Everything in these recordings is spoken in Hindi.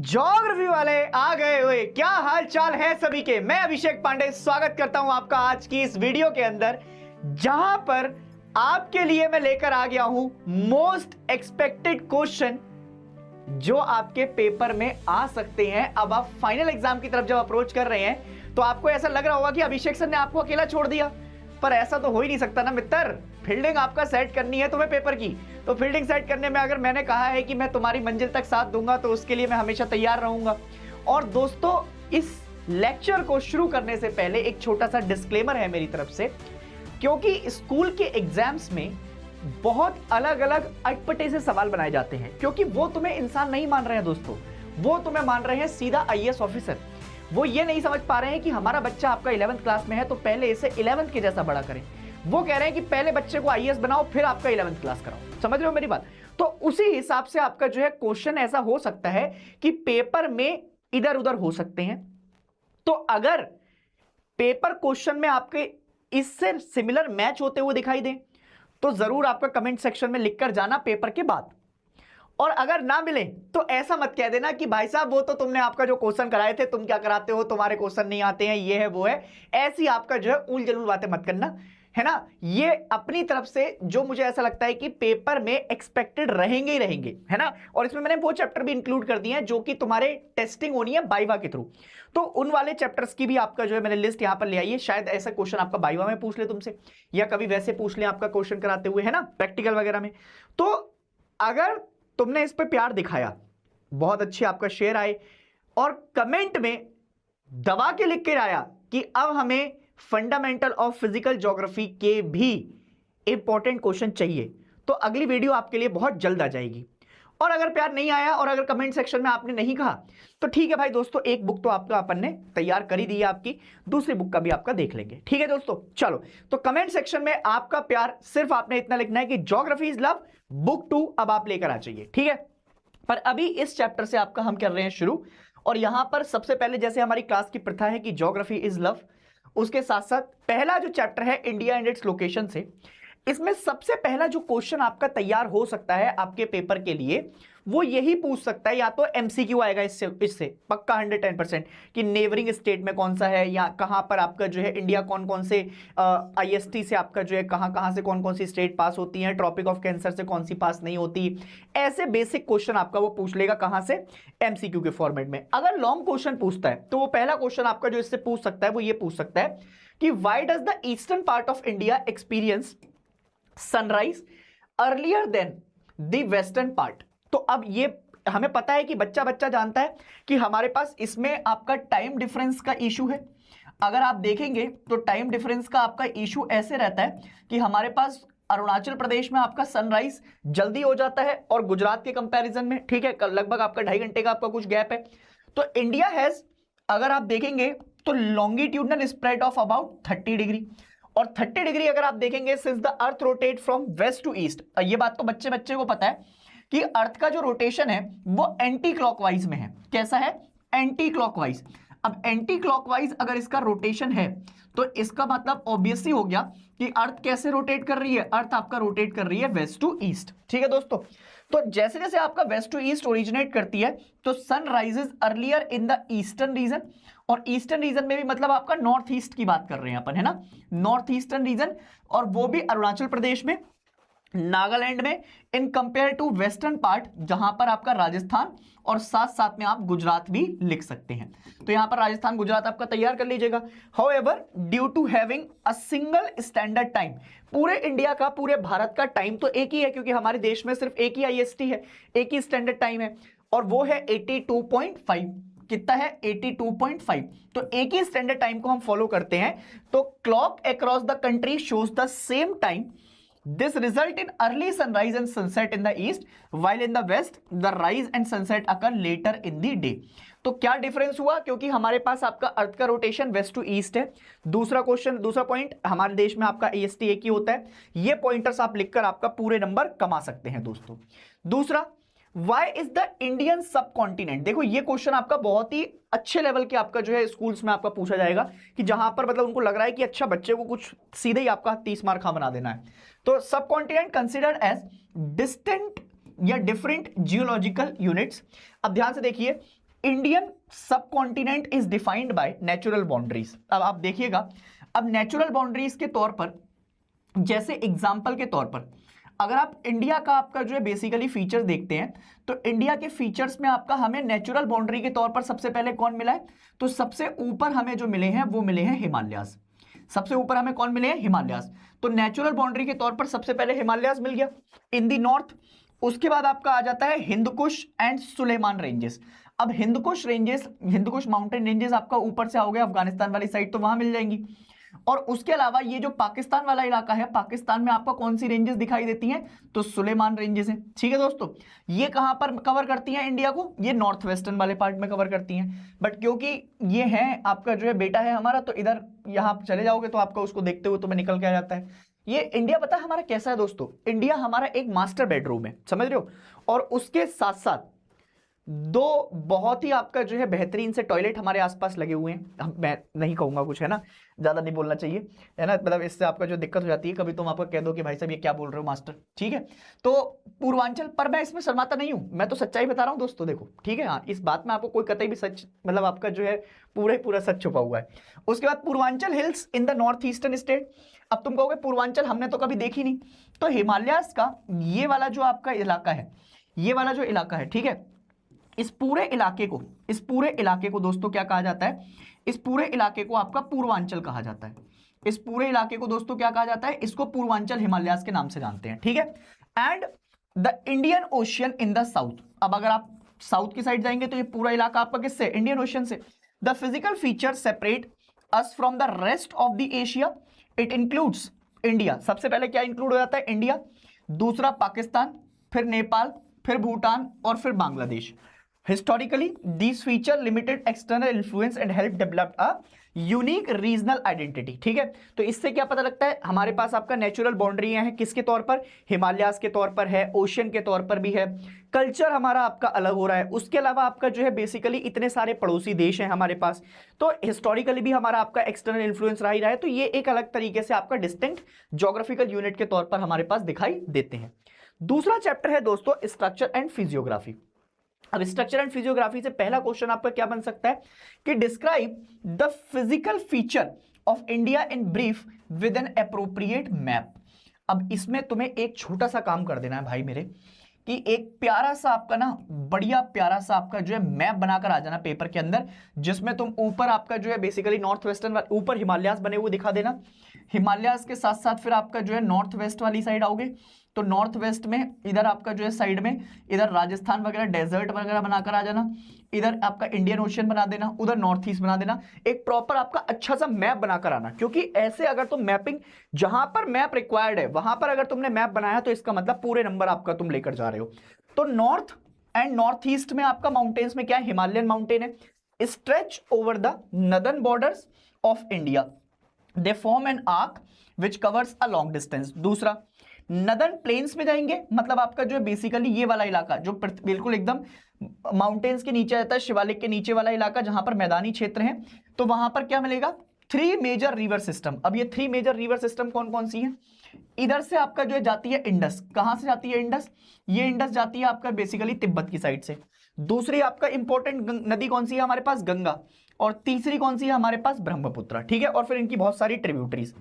ज्योग्राफी वाले आ गए हुए। क्या हाल चाल है सभी के। मैं अभिषेक पांडे स्वागत करता हूं आपका आज की इस वीडियो के अंदर, जहां पर आपके लिए मैं लेकर आ गया हूं मोस्ट एक्सपेक्टेड क्वेश्चन जो आपके पेपर में आ सकते हैं। अब आप फाइनल एग्जाम की तरफ जब अप्रोच कर रहे हैं तो आपको ऐसा लग रहा होगा कि अभिषेक सर ने आपको अकेला छोड़ दिया, पर ऐसा तो हो ही नहीं सकता ना मित्र। फील्डिंग आपका सेट करनी है तुम्हें पेपर की, तो फील्डिंग सेट करने में अगर मैंने कहा है कि मैं तुम्हारी मंजिल तक साथ दूंगा तो उसके लिए मैं हमेशा तैयार रहूंगा। और दोस्तों, इस लेक्चर को शुरू करने से पहले एक छोटा सा डिस्क्लेमर है मेरी तरफ से, क्योंकि स्कूल के एग्जाम्स में बहुत अलग अलग अटपटे से सवाल बनाए जाते हैं, क्योंकि वो तुम्हें इंसान नहीं मान रहे हैं दोस्तों, वो तुम्हें मान रहे हैं सीधा आईएएस ऑफिसर। वो ये नहीं समझ पा रहे हैं कि हमारा बच्चा आपका 11th क्लास में है तो पहले इसे 11th के जैसा बड़ा करें। वो कह रहे हैं कि पहले बच्चे को आईएएस बनाओ फिर आपका 11th क्लास कराओ। समझ रहे हो मेरी बात? तो उसी हिसाब से आपका जो है क्वेश्चन ऐसा हो सकता है कि पेपर में इधर उधर हो सकते हैं। तो अगर पेपर क्वेश्चन में आपके इससे सिमिलर मैच होते हुए दिखाई दे तो जरूर आपका कमेंट सेक्शन में लिखकर जाना पेपर के बाद। और अगर ना मिले तो ऐसा मत कह देना कि भाई साहब वो तो तुमने आपका जो क्वेश्चन कराए थे, तुम क्या कराते हो, तुम्हारे क्वेश्चन नहीं आते हैं, ये है वो है। ऐसी आपका जो है उल जलूल बातें मत करना, है ना। ये अपनी तरफ से जो मुझे ऐसा लगता है कि पेपर में एक्सपेक्टेड रहेंगे ही रहेंगे, है ना। और इसमें मैंने वो चैप्टर भी इंक्लूड कर दिए हैं जो कि तुम्हारे टेस्टिंग होनी है बाइवा के थ्रू, तो उन वाले चैप्टर्स की भी आपका जो है मैंने लिस्ट यहां पर ले आई है। शायद ऐसा क्वेश्चन आपका बाइवा में पूछ ले तुमसे, या कभी वैसे पूछ ले आपका क्वेश्चन कराते हुए, है ना, प्रैक्टिकल वगैरह में। तो अगर तुमने इस पे प्यार दिखाया, बहुत अच्छे आपका शेयर आए, और कमेंट में दबा के लिख के आया कि अब हमें फंडामेंटल ऑफ फिजिकल ज्योग्राफी के भी इंपॉर्टेंट क्वेश्चन चाहिए, तो अगली वीडियो आपके लिए बहुत जल्द आ जाएगी। और अगर प्यार नहीं आया और अगर कमेंट सेक्शन में आपने नहीं कहा तो ठीक है भाई दोस्तों, एक बुक तो आपका अपन ने तैयार कर ही दी है, आपकी दूसरी बुक का भी आपका देख लेंगे। ठीक है दोस्तों, चलो तो कमेंट सेक्शन में आपका प्यार सिर्फ आपने इतना लिखना है कि ज्योग्राफी इज लव बुक 2 अब आप लेकर आ जाइए, ठीक है। पर अभी इस चैप्टर से आपका हम कर रहे हैं शुरू, और यहां पर सबसे पहले जैसे हमारी क्लास की प्रथा है कि ज्योग्राफी इज लव, उसके साथ साथ पहला जो चैप्टर है इंडिया एंड इट्स लोकेशन से, इसमें सबसे पहला जो क्वेश्चन आपका तैयार हो सकता है आपके पेपर के लिए वो यही पूछ सकता है, या तो एमसीक्यू आएगा इससे पक्का 110% कि नेबरिंग स्टेट में कौन सा है, या कहां पर आपका जो है इंडिया कौन कौन से आईएसटी से आपका जो है कहां से कौन कौन सी स्टेट पास होती है, ट्रॉपिक ऑफ कैंसर से कौन सी पास नहीं होती। ऐसे बेसिक क्वेश्चन आपका वो पूछ लेगा, कहां से, एमसीक्यू के फॉर्मेट में। अगर लॉन्ग क्वेश्चन पूछता है तो वो पहला क्वेश्चन आपका जो इससे पूछ सकता है वो ये पूछ सकता है कि why does the eastern part of India experience sunrise earlier than the western part. तो अब ये हमें पता है कि बच्चा बच्चा जानता है कि हमारे पास इसमें आपका टाइम डिफरेंस का इशू है। अगर आप देखेंगे तो टाइम डिफरेंस का आपका इशू ऐसे रहता है कि हमारे पास अरुणाचल प्रदेश में आपका सनराइज जल्दी हो जाता है और गुजरात के कंपैरिजन में, ठीक है, लगभग आपका 2.5 घंटे का आपका कुछ गैप है। तो इंडिया हैज, अगर आप देखेंगे तो longitudinal spread of about 30 degree, और 30 डिग्री अगर आप देखेंगे since the earth rotate from west to east. ये बात तो बच्चे बच्चे को पता है कि अर्थ का जो रोटेशन है वो एंटी क्लॉकवाइज में है। कैसा है? Anti clockwise. अब एंटी क्लॉकवाइज अगर इसका रोटेशन है तो इसका मतलब ऑब्वियसली हो गया कि अर्थ कैसे रोटेट कर रही है, अर्थ आपका रोटेट कर रही है वेस्ट टू ईस्ट। ठीक है दोस्तों, तो जैसे जैसे आपका वेस्ट टू ईस्ट ओरिजिनेट करती है तो sun rises earlier in the eastern region, और ईस्टर्न रीजन में भी मतलब आपका नॉर्थ ईस्ट की बात कर रहे हैं अपन, है ना, नॉर्थ ईस्टर्न रीजन, और वो भी अरुणाचल प्रदेश में, नागालैंड में, in compare to western part जहां पर आपका राजस्थान, और साथ साथ में आप गुजरात भी लिख सकते हैं। तो यहां पर राजस्थान गुजरात आपका तैयार कर लीजिएगा। However due to having a single standard time, पूरे इंडिया का, पूरे भारत का टाइम तो एक ही है, क्योंकि हमारे देश में सिर्फ एक ही आईएसटी है, एक ही स्टैंडर्ड टाइम है, और वो है 82.5। कितना है? 82.5। तो एक ही स्टैंडर्ड टाइम को हम फॉलो करते हैं, तो clock across the country shows the same time. This result in early sunrise and sunset in the east, while in the west the rise and sunset occur later in the day। तो क्या डिफरेंस हुआ? क्योंकि हमारे पास आपका अर्थ का रोटेशन वेस्ट टू ईस्ट है। दूसरा क्वेश्चन, दूसरा पॉइंट, हमारे देश में आपका ईएसटी एक ही होता है। ये पॉइंटर्स आप लिखकर आपका पूरे नंबर कमा सकते हैं दोस्तों। दूसरा, वाई इज द इंडियन सब कॉन्टिनेंट। देखो ये क्वेश्चन आपका बहुत ही अच्छे लेवल के आपका जो है स्कूल्स में आपका पूछा जाएगा, कि जहां पर मतलब उनको लग रहा है कि अच्छा बच्चे को कुछ सीधे ही आपका 30 मार्क बना देना है। तो सब कॉन्टिनेंट कंसिडर्ड एज डिस्टेंट या डिफरेंट जियोलॉजिकल यूनिट्स। अब ध्यान से देखिए, इंडियन सब continent is defined by natural boundaries. अब आप देखिएगा, अब नेचुरल बाउंड्रीज के तौर पर, जैसे एग्जाम्पल के तौर पर अगर आप इंडिया का आपका जो है बेसिकली फीचर देखते हैं, तो इंडिया के फीचर्स में आपका हमें नेचुरल बाउंड्री के तौर पर सबसे पहले कौन मिला है, तो सबसे ऊपर हमें जो मिले हैं वो मिले हैं हिमालयास। सबसे ऊपर हमें कौन मिले हैं, हिमालयास। तो नेचुरल बाउंड्री के तौर पर सबसे पहले हिमालयास मिल गया इन दी नॉर्थ। उसके बाद आपका आ जाता है हिंदकुश एंड सुलेमान रेंजेस। अब Hindukush ranges, Hindukush mountain ranges आपका ऊपर से आओगे अफगानिस्तान वाली साइड, तो वहां मिल जाएंगी। और उसके अलावा ये जो पाकिस्तान वाला इलाका है, पाकिस्तान में आपका कौन सी रेंजेस दिखाई देती हैं, तो सुलेमान रेंजेस हैं। ठीक है दोस्तों, ये कहां पर कवर करती हैं इंडिया को, ये नॉर्थ वेस्टर्न वाले पार्ट में कवर करती हैं। बट क्योंकि ये है आपका जो है बेटा है हमारा, तो इधर यहां चले जाओगे तो आपका उसको देखते हुए तुम्हें निकल के आ जाता है। ये इंडिया पता है हमारा कैसा है दोस्तों, इंडिया हमारा एक मास्टर बेडरूम है, समझ रहे हो। और उसके साथ साथ दो बहुत ही आपका जो है बेहतरीन से टॉयलेट हमारे आसपास लगे हुए हैं। मैं नहीं कहूंगा कुछ, है ना, ज्यादा नहीं बोलना चाहिए, है ना, मतलब इससे आपका जो दिक्कत हो जाती है, कभी तुम आपको कह दो कि भाई साहब ये क्या बोल रहे हो मास्टर। ठीक है, तो पूर्वांचल पर मैं इसमें शर्माता नहीं हूं, मैं तो सच्चाई बता रहा हूं दोस्तों, देखो ठीक है। हाँ, इस बात में आपको कोई कतई भी सच, मतलब आपका जो है पूरा सच छुपा हुआ है। उसके बाद Purvanchal hills in the north eastern state. अब तुम कहोगे पूर्वांचल हमने तो कभी देखी नहीं, तो हिमालयास का ये वाला जो आपका इलाका है, ये वाला जो इलाका है, ठीक है, इस पूरे इलाके को दोस्तों क्या कहा जाता है, इस पूरे इलाके को आपका पूर्वांचल कहा जाता है। इस पूरे इलाके को दोस्तों क्या कहा जाता है, इसको पूर्वांचल हिमालयास के नाम से जानते हैं। ठीक है, and the Indian ocean in the south. अब अगर आप साउथ की साइड जाएंगे तो ये पूरा इलाका आपका किससे, इंडियन ओशियन से। The physical feature separate us from the rest of the Asia, it includes India. सबसे पहले क्या इंक्लूड हो जाता है, इंडिया, दूसरा पाकिस्तान, फिर नेपाल, फिर भूटान और फिर Bangladesh. Historically, these feature limited external influence and help develop a unique regional identity। ठीक है, तो इससे क्या पता लगता है, हमारे पास आपका नेचुरल बाउंड्रियां हैं, किसके तौर पर, हिमालयास के तौर पर है, ओशियन के तौर पर भी है, कल्चर हमारा आपका अलग हो रहा है। उसके अलावा आपका जो है बेसिकली इतने सारे पड़ोसी देश हैं हमारे पास, तो हिस्टोरिकली भी हमारा आपका एक्सटर्नल इन्फ्लुएंस रहा ही रहा है। तो ये एक अलग तरीके से आपका डिस्टिंक्ट ज्योग्राफिकल यूनिट के तौर पर हमारे पास दिखाई देते हैं। दूसरा चैप्टर है दोस्तों स्ट्रक्चर एंड फिजियोग्राफी। अब स्ट्रक्चर एंड फिजियोग्राफी से पहला क्वेश्चन आपका क्या बन सकता है कि describe the physical feature of India in brief with N appropriate map. अब इसमें तुम्हें एक छोटा सा काम कर देना है भाई मेरे, कि एक प्यारा सा आपका ना, बढ़िया प्यारा सा आपका जो है मैप बनाकर आ जाना पेपर के अंदर, जिसमें तुम ऊपर आपका जो है बेसिकली नॉर्थ वेस्टर्न, ऊपर हिमालयास बने हुए दिखा देना, हिमालयास के साथ साथ फिर आपका जो है नॉर्थ वेस्ट वाली साइड आओगे, तो नॉर्थ वेस्ट में इधर आपका जो है साइड में इधर राजस्थान वगैरह डेजर्ट वगैरह बनाकर आ जाना, इधर आपका इंडियन ओशियन बना देना, उधर नॉर्थ ईस्ट बना देना, एक प्रॉपर आपका अच्छा सा मैप बनाकर आना। क्योंकि ऐसे अगर तुम मैपिंग, जहां पर मैप रिक्वायर्ड है वहां पर अगर तुमने मैप बनाया तो इसका मतलब पूरे नंबर आपका तुम लेकर जा रहे हो। तो नॉर्थ एंड नॉर्थ ईस्ट में आपका माउंटेन्स में क्या है, हिमालयन माउंटेन है, stretch over the northern borders of India, they form an arc which covers a long distance. दूसरा नदर्न प्लेन्स में जाएंगे, मतलब आपका जो है बेसिकली ये वाला इलाका जो बिल्कुल एकदम माउंटेन्स के नीचे रहता है, शिवालिक के नीचे वाला इलाका जहां पर मैदानी क्षेत्र है, तो वहां पर क्या मिलेगा, 3 मेजर रिवर सिस्टम। अब ये 3 मेजर रिवर सिस्टम कौन कौन सी हैं, इधर से आपका जो है जाती है इंडस। कहां से जाती है इंडस, ये इंडस जाती है आपका बेसिकली तिब्बत की साइड से। दूसरी आपका इंपॉर्टेंट नदी कौन सी है हमारे पास, गंगा, और तीसरी कौन सी है हमारे पास, ब्रह्मपुत्र। ठीक है, और फिर इनकी बहुत सारी ट्रिब्यूटरीज।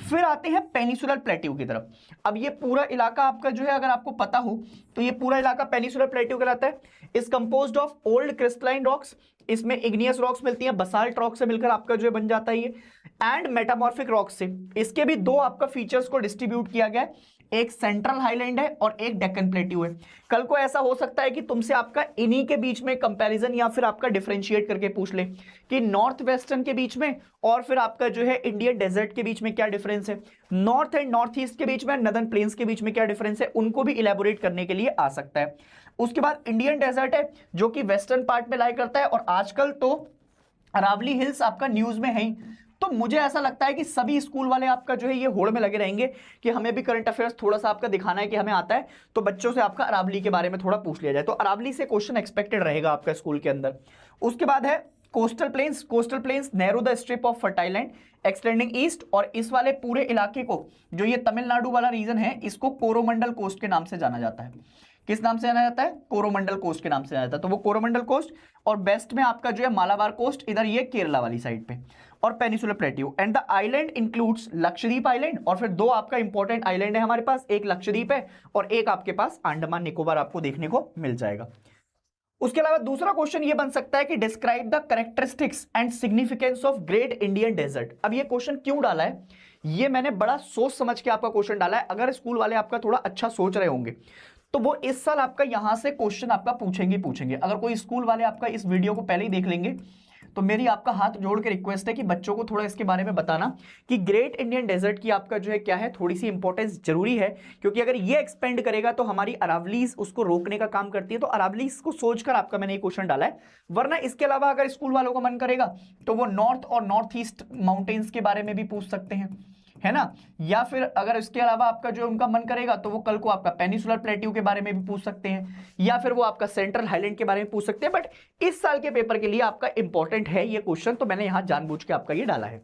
फिर आते हैं पेनिसुलर प्लेट्यू की तरफ। अब ये पूरा इलाका आपका जो है अगर आपको पता हो तो ये पूरा इलाका पेनिसुलर प्लेट्यू कहलाता है। Is composed of old crystalline rocks, इसमें इग्नियस रॉक्स मिलती हैं, बसाल्ट रॉक से मिलकर आपका जो है बन जाता है ये, एंड मेटामॉर्फिक रॉक्स से। इसके भी 2 आपका फीचर्स को डिस्ट्रीब्यूट किया गया है, एक सेंट्रल हाईलैंड है और एक डेक्कन प्लेट्यू है। कल को ऐसा हो सकता है कि तुमसे आपका इन्हीं के बीच में कंपैरिजन या फिर आपका डिफरेंशिएट करके पूछ ले कि नॉर्थ वेस्टर्न के बीच में और फिर आपका जो है इंडियन डेजर्ट के बीच में क्या डिफरेंस है, नॉर्थ एंड नॉर्थ ईस्ट के बीच में, नदर्न प्लेन्स के बीच में क्या डिफरेंस है, उनको भी इलेबोरेट करने के लिए आ सकता है। उसके बाद इंडियन डेजर्ट है जो कि वेस्टर्न पार्ट में लाई करता है, और आजकल तो अरावली हिल्स आपका न्यूज में है ही। तो मुझे ऐसा लगता है कि सभी स्कूल वाले आपका जो है ये होड़ में लगे रहेंगे कि हमें भी करंट अफेयर्स थोड़ा सा आपका दिखाना है कि हमें आता है, तो बच्चों से आपका अरावली के बारे में थोड़ा पूछ लिया जाए। तो अरावली से क्वेश्चन एक्सपेक्टेड रहेगा आपका स्कूल के अंदर। उसके बाद है coastal plains. Coastal plains narrow the strip of fertile land extending east, और इस वाले पूरे इलाके को, जो ये तमिलनाडु वाला रीजन है, इसको कोरोमंडल कोस्ट के नाम से जाना जाता है। किस नाम से जाना जाता है? कोरोमंडल कोस्ट के नाम से जाना जाता है। तो वो कोरोमंडल कोस्ट, और वेस्ट में आपका जो है मालाबार कोस्ट, इधर ये केरला वाली साइड पे, और peninsular plateau. And the island includes Lakshadweep island, और फिर दो आपका इंपॉर्टेंट आइलैंड है हमारे पास, एक लक्षद्वीप है और एक आपके पास अंडमान निकोबार आपको देखने को मिल जाएगा। उसके अलावा दूसरा क्वेश्चन ये बन सकता है कि describe the characteristics and significance of great Indian desert. अब ये क्वेश्चन क्यों डाला है, ये मैंने बड़ा सोच समझ के आपका क्वेश्चन डाला है। अगर स्कूल वाले आपका थोड़ा अच्छा सोच रहे होंगे तो वो इस साल आपका यहां से क्वेश्चन आपका पूछेंगे। अगर कोई स्कूल वाले आपका इस वीडियो को पहले ही देख लेंगे तो मेरी आपका हाथ जोड़ के रिक्वेस्ट है कि बच्चों को थोड़ा इसके बारे में बताना कि ग्रेट इंडियन डेजर्ट की आपका जो है क्या है, थोड़ी सी इंपॉर्टेंस जरूरी है, क्योंकि अगर ये एक्सपेंड करेगा तो हमारी अरावलीज उसको रोकने का काम करती है। तो अरावलीज को सोचकर आपका मैंने ये क्वेश्चन डाला है, वरना इसके अलावा अगर स्कूल वालों को मन करेगा तो वो नॉर्थ और नॉर्थ ईस्ट माउंटेन्स के बारे में भी पूछ सकते हैं, है ना, या फिर अगर इसके अलावा आपका जो उनका मन करेगा तो वो कल को आपका पेनिसुलर प्लेट्यू के बारे में भी पूछ सकते हैं, या फिर वो आपका सेंट्रल हाईलैंड के बारे में पूछ सकते हैं। बट इस साल के पेपर के लिए आपका इंपॉर्टेंट है ये क्वेश्चन, तो मैंने यहां जानबूझ के आपका ये डाला है।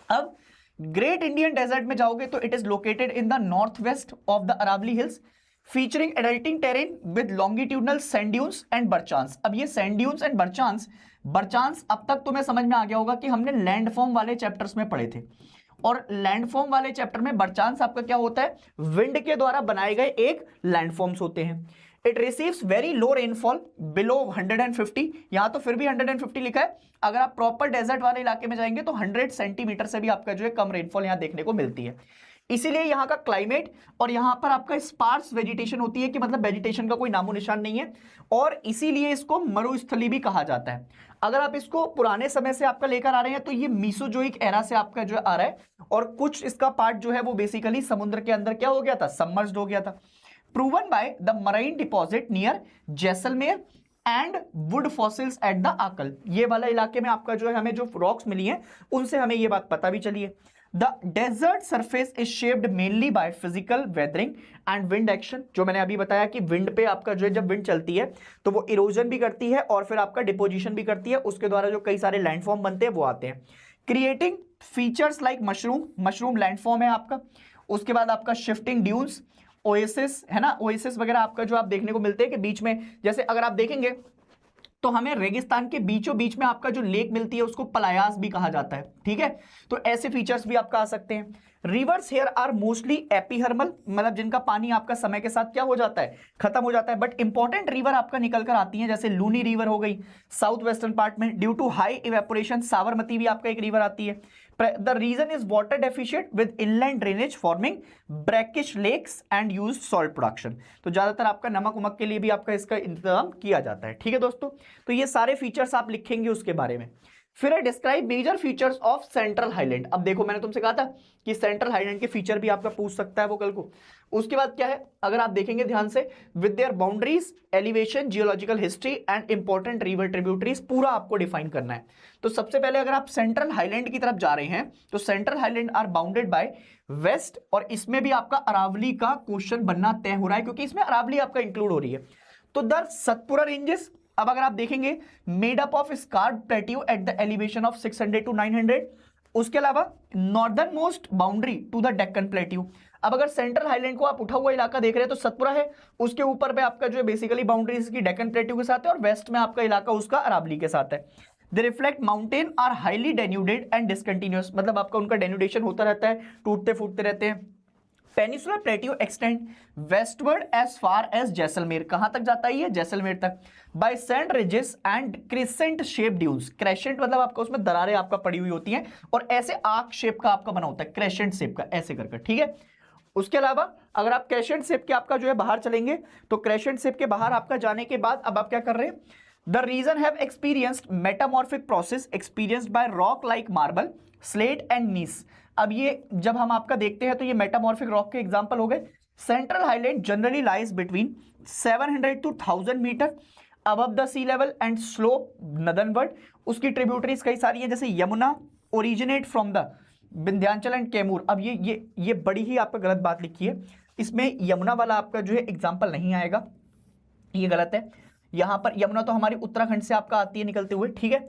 अब ग्रेट इंडियन डेजर्ट में जाओगे तो it is located in the north west of the Aravalli hills, featuring undulating terrain with longitudinal sand dunes and barchans. अब ये सैंड ड्यून्स एंड बर्चांस अब तक तुम्हें समझ में आ गया होगा कि हमने लैंडफॉर्म वाले चैप्टर्स में पढ़े थे, और लैंडफॉर्म वाले चैप्टर में बर्चांस आपका क्या होता है, विंड के द्वारा बनाए गए एक लैंडफॉर्म्स होते हैं। It receives very low rainfall below 150, यहां तो फिर भी 150 लिखा है, अगर आप प्रॉपर डेजर्ट वाले इलाके में जाएंगे तो 100 सेंटीमीटर से भी आपका जो है कम रेनफॉल यहां देखने को मिलती है। इसीलिए यहाँ का क्लाइमेट और यहाँ पर आपका स्पार्स वेजिटेशन होती है, कि मतलब वेजिटेशन का कोई नामो निशान नहीं है, और इसीलिए इसको मरुस्थली भी कहा जाता है। अगर आप इसको पुराने समय से आपका लेकर आ रहे हैं तो ये मीसोजोइक एरा से आपका जो आ रहा है, और कुछ इसका पार्ट जो है वो बेसिकली समुद्र के अंदर क्या हो गया था, सबमर्ज्ड हो गया था। Proven by the marine deposit near Jaisalmer and would fossils at the आकल। ये वाला इलाके में आपका जो है हमें जो रॉक्स मिली हैं उनसे हमें ये बात पता भी चली है। The desert surface is shaped mainly by physical weathering and wind action। जो मैंने अभी बताया कि विंड पे आपका जो है जब विंड चलती है तो वो इरोजन भी करती है और फिर आपका डिपोजिशन भी करती है, उसके द्वारा जो कई सारे लैंडफॉर्म बनते हैं वो आते हैं। Creating features like mushroom landform है आपका। उसके बाद आपका शिफ्टिंग ड्यून्स, ओएसिस है ना, ओएसिस वगैरह आपका जो आप देखने को मिलते हैं कि बीच में, जैसे अगर आप देखेंगे तो हमें रेगिस्तान के बीचों बीच में आपका जो लेक मिलती है उसको पलायास भी कहा जाता है, ठीक है। तो ऐसे फीचर्स भी आपका आ सकते हैं। रिवर्स हियर आर मोस्टली एपीहर्मल, मतलब जिनका पानी आपका समय के साथ क्या हो जाता है, खत्म हो जाता है, बट इंपॉर्टेंट रिवर आपका निकल कर आती है, जैसे लूनी रिवर हो गई साउथ वेस्टर्न पार्ट में, due to high evaporation Sabarmati भी आपका एक रिवर आती है। The region is water deficient with inland drainage forming brackish lakes and use salt production. तो ज्यादातर आपका नमक उमक के लिए भी आपका इसका इंतजाम किया जाता है, ठीक है दोस्तों। तो ये सारे फीचर्स आप लिखेंगे उसके बारे में। फिर है describe major features of central highland. अब देखो मैंने तुमसे कहा था कि सेंट्रल हाईलैंड के फीचर भी आपका पूछ सकता है वो कल को। उसके बाद क्या है, अगर आप देखेंगे ध्यान से, with their boundaries, elevation, geological history and important river tributaries, पूरा आपको डिफाइन करना है। तो सबसे पहले अगर आप सेंट्रल हाईलैंड की तरफ जा रहे हैं तो central highland are bounded by west, और इसमें भी आपका अरावली का क्वेश्चन बनना तय हो रहा है क्योंकि इसमें अरावली आपका इंक्लूड हो रही है। तो द सतपुरा रेंजेस, अब अगर आप देखेंगे, made up of scarred plateau at the elevation of 600 to 900। उसके अलावा northern most boundary to the Deccan plateau. अब अगर सेंट्रल हाईलैंड को आप उठा हुआ इलाका देख रहे हैं तो सतपुरा है, उसके ऊपर पे आपका जो है बेसिकली बाउंड्री इसकी डेक्कन प्लेट्यू के साथ है, और वेस्ट में आपका इलाका उसका अरावली के साथ है। They reflect mountain are highly denuded and discontinuous, मतलब आपका उनका डेन्यूडेशन होता रहता है, टूटते फूटते रहते हैं। Peninsular plateau extend westward as far as Jaisalmer, कहां तक जाता है ये, जैसलमेर तक, by sand ridges and crescent shape dunes. Crescent मतलब आपका उसमें दरारें आपका पड़ी हुई होती हैं और ऐसे आर्क शेप का आपका बना होता है, क्रेसेंट शेप का ऐसे करके, ठीक है। उसके अलावा अगर आप क्रेसेंट शेप के आपका जो है बाहर चलेंगे तो क्रेसेंट शेप के बाहर आपका जाने के बाद अब आप क्या कर रहे हैं, the region have experienced metamorphic process experienced by rock like marble, slate and gneiss. अब ये जब हम आपका देखते हैं तो ये मेटामॉर्फिक रॉक के एग्जांपल हो गए। Central highland generally lies between 700 to 1000 metre above the sea level and slope northward. उसकी ट्रिब्यूटरीज कई सारी हैं, जैसे Yamuna originate from the Vindhyachal and Kaimur. अब ये बड़ी ही आपका गलत बात लिखी है, इसमें यमुना वाला आपका जो है एग्जाम्पल नहीं आएगा, ये गलत है। यहां पर यमुना तो हमारी उत्तराखंड से आपका आती है निकलते हुए, ठीक है।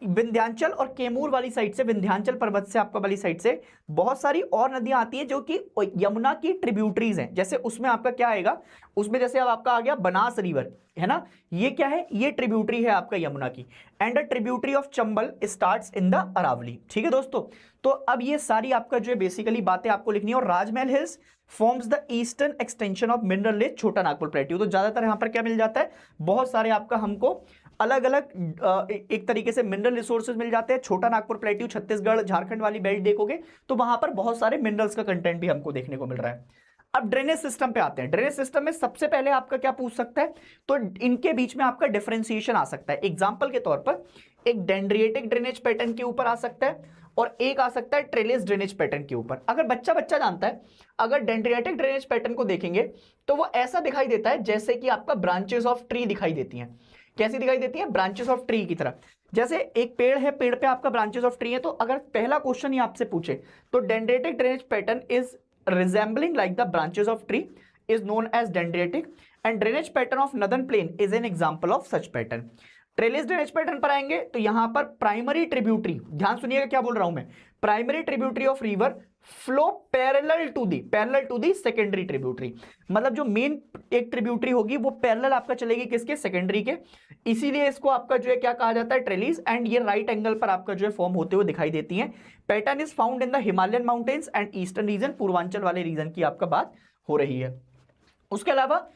विंध्याचल और कैमूर वाली साइड से, विंध्याचल पर्वत से आपका वाली साइड से बहुत सारी और नदियां आती हैं जो कि यमुना की ट्रिब्यूटरीज हैं। जैसे उसमें आपका क्या आएगा, उसमें जैसे अब आपका आ गया बनास रिवर, है ना, ये क्या है, ये ट्रिब्यूटरी है आपका यमुना की। And the tributary of Chambal starts in the Aravalli. ठीक है दोस्तों, तो अब ये सारी आपका जो है बेसिकली बातें आपको लिखनी है। और Rajmahal hills forms the eastern extension of mineral lake Chota Nagpur plateau. तो ज्यादातर यहां पर क्या मिल जाता है, बहुत सारे आपका हमको अलग अलग एक तरीके से मिनरल रिसोर्सेज मिल जाते हैं। छोटा नागपुर प्लेट्यू, छत्तीसगढ़ झारखंड वाली बेल्ट देखोगे तो वहां पर बहुत सारे मिनरल्स का कंटेंट भी हमको देखने को मिल रहा है। अब ड्रेनेज सिस्टम पे आते हैं। ड्रेनेज सिस्टम में सबसे पहले आपका क्या पूछ सकता है, तो इनके बीच में आपका डिफरेंशिएशन आ सकता है। एग्जांपल के तौर पर एक डेंड्रिएटिक ड्रेनेज पैटर्न के ऊपर आ सकता है और एक आ सकता है ट्रेलिस ड्रेनेज पैटर्न के ऊपर। अगर बच्चा जानता है, अगर डेंड्रिएटिक ड्रेनेज पैटर्न को देखेंगे तो वो ऐसा दिखाई देता है जैसे कि आपका ब्रांचेस ऑफ ट्री दिखाई देती हैं। कैसी दिखाई देती है, ब्रांचेस ऑफ ट्री की तरह। जैसे एक पेड़ है, पेड़ पे आपका ब्रांचेस ऑफ ट्री है, तो अगर पहला क्वेश्चन ही आपसे पूछे तो dendritic drainage pattern is resembling like the branches of tree is known as dendritic and drainage pattern of northern plain is an example of such pattern। Trellis drainage pattern पर आएंगे तो यहां पर प्राइमरी ट्रिब्यूटरी, ध्यान सुनिएगा क्या बोल रहा हूं मैं, primary tributary of river flow parallel to the secondary tributary. मतलब जो मेन एक ट्रिब्यूटरी होगी वो पैरेलल आपका चलेगी किसके, सेकेंडरी के, इसीलिए इसको आपका जो है क्या कहा जाता है, ट्रेलिस। एंड ये राइट एंगल पर आपका जो है फॉर्म होते हुए दिखाई देती हैं। Pattern is found in the Himalayan mountains and eastern region, Purvanchal वाले रीजन की आपका बात हो रही है। उसके अलावा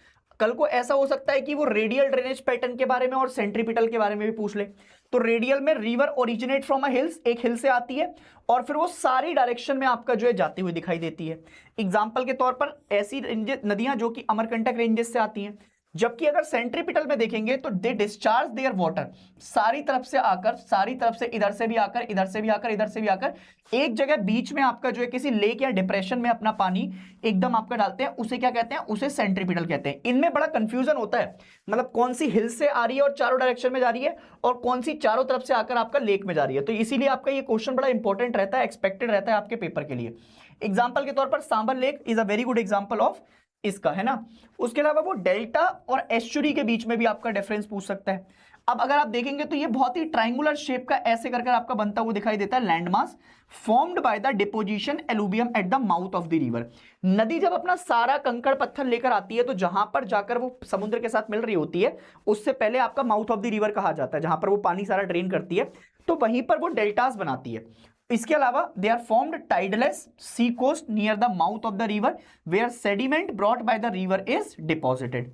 कल को ऐसा हो सकता है कि वो रेडियल ड्रेनेज पैटर्न के बारे में और सेंट्रीपिटल के बारे में भी पूछ ले। तो रेडियल में river originate from a hills, एक हिल से आती है और फिर वो सारी डायरेक्शन में आपका जो है जाती हुई दिखाई देती है। एग्जांपल के तौर पर ऐसी नदियां जो कि अमरकंटक रेंजेस से आती हैं। जबकि अगर सेंट्रीपिटल में देखेंगे तो दे डिस्चार्ज देयर वाटर, सारी तरफ से आकर, सारी तरफ से, इधर से भी आकर, इधर से भी आकर, इधर से भी आकर, एक जगह बीच में आपका जो है किसी लेक या डिप्रेशन में अपना पानी एकदम आपका डालते हैं, उसे क्या कहते हैं, उसे सेंट्रीपिटल कहते हैं। इनमें बड़ा कंफ्यूजन होता है, मतलब कौन सी हिल से आ रही है और चारों डायरेक्शन में जा रही है और कौन सी चारों तरफ से आकर आपका लेक में जा रही है। तो इसीलिए आपका ये क्वेश्चन बड़ा इंपॉर्टेंट रहता है, एक्सपेक्टेड रहता है आपके पेपर के लिए। एग्जाम्पल के तौर पर Sambhar lake is a very good example of इसका, है ना। उसके अलावा वो डेल्टा और एस्चुरी के बीच में भी आपका डिफरेंस पूछ सकता है। अब अगर आप देखेंगे तो ये बहुत ही ट्रायंगुलर शेप का ऐसे करके आपका बनता हुआ दिखाई देता है land mass formed by the deposition alluvium at the mouth of the river. नदी जब अपना सारा कंकड़ पत्थर लेकर आती है तो जहां पर जाकर वो समुद्र के साथ मिल रही होती है उससे पहले आपका माउथ ऑफ द रिवर कहा जाता है, जहां पर वो पानी सारा ड्रेन करती है, तो वहीं पर वो डेल्टास बनाती है। इसके अलावा they are formed tideless sea coast near the mouth of the river where sediment brought by the river is deposited.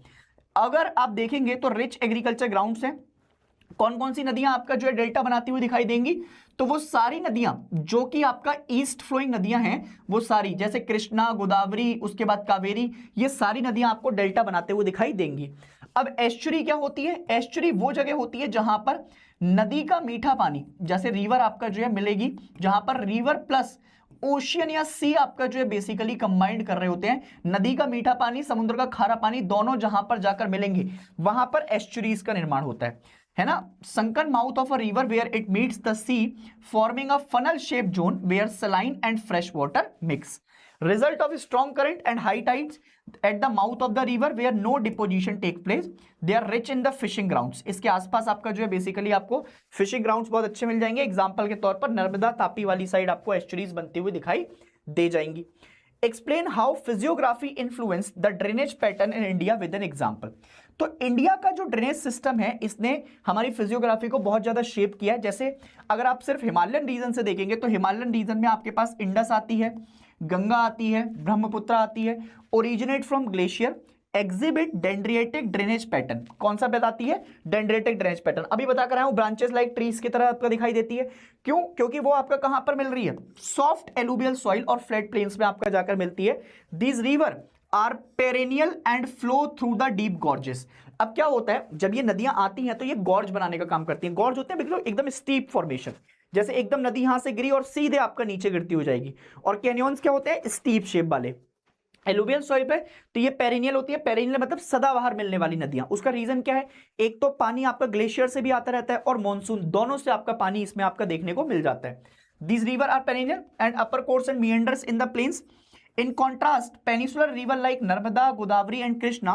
अगर आप देखेंगे तो रिच एग्रीकल्चर ग्राउंड्स हैं। कौन कौन सी नदियां आपका जो है डेल्टा बनाती हुई दिखाई देंगी, तो वो सारी नदियां जो कि आपका ईस्ट फ्लोइंग नदियां हैं, वो सारी, जैसे कृष्णा, गोदावरी, उसके बाद कावेरी, ये सारी नदियां आपको डेल्टा बनाते हुए दिखाई देंगी। अब एस्चुरी क्या होती है, एस्चुरी वो जगह होती है जहां पर नदी का मीठा पानी, जैसे रिवर आपका जो है मिलेगी, जहां पर रिवर प्लस ओशियन या सी आपका जो है बेसिकली कंबाइंड कर रहे होते हैं। नदी का मीठा पानी, समुद्र का खारा पानी, दोनों जहां पर जाकर मिलेंगे वहां पर एस्चुरीज का निर्माण होता है ना। sunken mouth of a river where it meets the sea forming a funnel shaped zone where saline and fresh water mix, result of strong current and high tides at the mouth of the river where no deposition take place, they are rich in the fishing grounds। इसके आसपास आपका जो है बेसिकली आपको फिशिंग ग्राउंड्स बहुत अच्छे मिल जाएंगे। एग्जांपल के तौर पर नर्मदा तापी वाली साइड आपको एस्चुरीज बनती हुई दिखाई दे जाएंगी। Explain how physiography influence the drainage pattern in India with an example. तो इंडिया का जो ड्रेनेज सिस्टम है इसने हमारी फिजियोग्राफी को बहुत ज्यादा शेप किया है। जैसे अगर आप सिर्फ हिमालयन रीजन से देखेंगे तो हिमालयन रीजन में आपके पास इंडस आती है, गंगा आती है, ब्रह्मपुत्र आती है, originate from glacier, exhibit dendritic drainage pattern. कौन सा बताती है, डेंड्रिएटिक ड्रेनेज पैटर्न। अभी बता कर आया हूं, ब्रांचेस लाइक ट्रीज की तरह आपको दिखाई देती है। क्यों, क्योंकि वो आपका कहां पर मिल रही है, सॉफ्ट एलुवियल सॉइल और फ्लैट प्लेन्स में आपका जाकर मिलती है। This river are perennial and flow through the deep gorges. अब क्या होता है, जब ये नदियां आती हैं तो ये गॉर्ज बनाने का काम करती हैं। गॉर्ज होते हैं एकदम स्टीप फॉर्मेशन, जैसे एकदम नदी यहां से गिरी और सीधे आपका नीचे गिरती हो जाएगी। और कैनियंस क्या होते हैं, स्टीप शेप वाले। एलुवियल सॉइल पे तो ये पेरिनियल होती है, पेरिनियल मतलब सदाबहार मिलने वाली नदियां। उसका रीजन क्या है, एक तो पानी आपका ग्लेशियर से भी आता रहता है और मॉनसून, दोनों से आपका पानी इसमें आपका देखने को मिल जाता है। This river are perennial and upper course and meanders in the plains. In contrast, peninsular river like Narmada, Godavari and Krishna